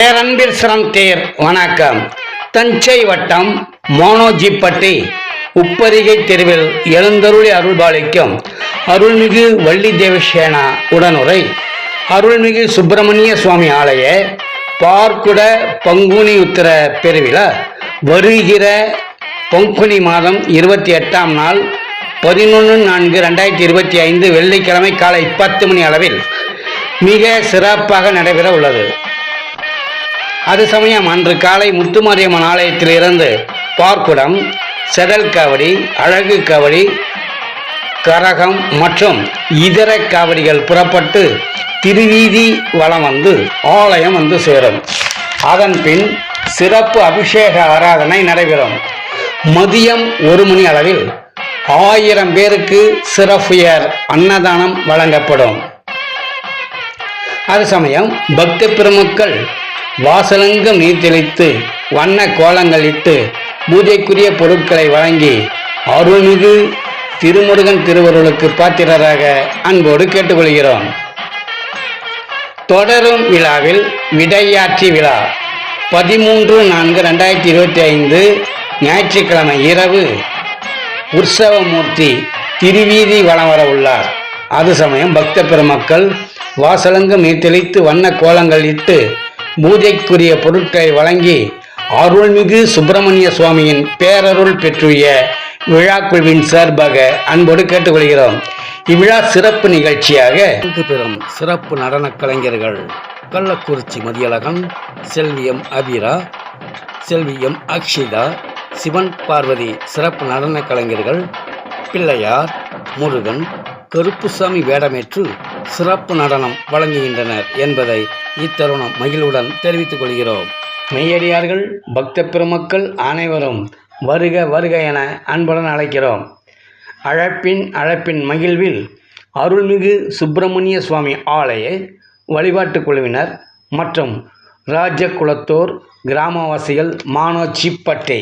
பேரன்பில் சிறந்தேர் வணக்கம். தஞ்சை வட்டம் மோனோஜிப்பட்டி உப்பரிகை தெருவில் எழுந்தருளி அருள்பாலிக்கும் அருள்மிகு வள்ளி தேவசேனா உடனுரை அருள்மிகு சுப்பிரமணிய சுவாமி ஆலய பார்க்குட பங்குனி உத்திர பெருவிழா வருகிற பங்குனி மாதம் 28ஆம் நாள் 11/4/2025 வெள்ளிக்கிழமை காலை 10 மணி அளவில் மிக சிறப்பாக நடைபெற உள்ளது. அது சமயம் அன்று காலை முத்துமாரியம்மன் ஆலயத்தில் இருந்து பார்க்குடம், செடல் காவடி, அழகு காவடி, கரகம் மற்றும் இதர காவடிகள் புறப்பட்டு திருவீதி வலம் வந்து ஆலயம் வந்து சேரும். அதன் பின் சிறப்பு அபிஷேக ஆராதனை நடைபெறும். மதியம் 1 மணி அளவில் 1000 பேருக்கு சிறப்புயர் அன்னதானம் வழங்கப்படும். அது சமயம் பக்த பெருமக்கள் வாசலெங்கும் நீர் தெளித்து வண்ண கோலங்கள் இட்டு பூஜைக்குரிய பொருட்களை வழங்கி அருள்மிகு திருமுருகன் திருவருளுக்கு பாத்திரராக அன்போடு கேட்டுக்கொள்கிறோம். தொடரும் விழாவில் விடையாட்சி விழா 13/4/2025 ஞாயிற்றுக்கிழமை இரவு உற்சவமூர்த்தி திருவீதி வலம் வர உள்ளார். அது சமயம் பக்த பெருமக்கள் வாசலெங்கும் நீர் தெளித்து வண்ண கோலங்கள் இட்டு பூஜைக்குரிய பொருட்களை வழங்கி அருள்மிகு சுப்பிரமணிய சுவாமியின் பேரருள் பெற்றுய விழாக்குழுவின் சார்பாக அன்போடு கேட்டுக்கொள்கிறோம். இவ்விழா சிறப்பு நிகழ்ச்சியாக பெறும் சிறப்பு நடன கலைஞர்கள் கள்ளக்குறிச்சி மதியழகன், செல்வியம் அபிரா, செல்வியம் அக்ஷிதா, சிவன் பார்வதி சிறப்பு நடன கலைஞர்கள் பிள்ளையார், முருகன், கருப்புசாமி வேடமேற்று சிறப்பு நடனம் வழங்குகின்றனர் என்பதை இத்தருணம் மகிழ்வுடன் தெரிவித்துக் கொள்கிறோம். மெய்யடியார்கள் பக்த பெருமக்கள் அனைவரும் வருக வருக என அன்புடன் அழைக்கிறோம். அழைப்பின் மகிழ்வில் அருள்மிகு சுப்பிரமணிய சுவாமி ஆலய வழிபாட்டுக் குழுவினர் மற்றும் ராஜகுலத்தோர் கிராமவாசிகள் மோனோஜிப்பட்டி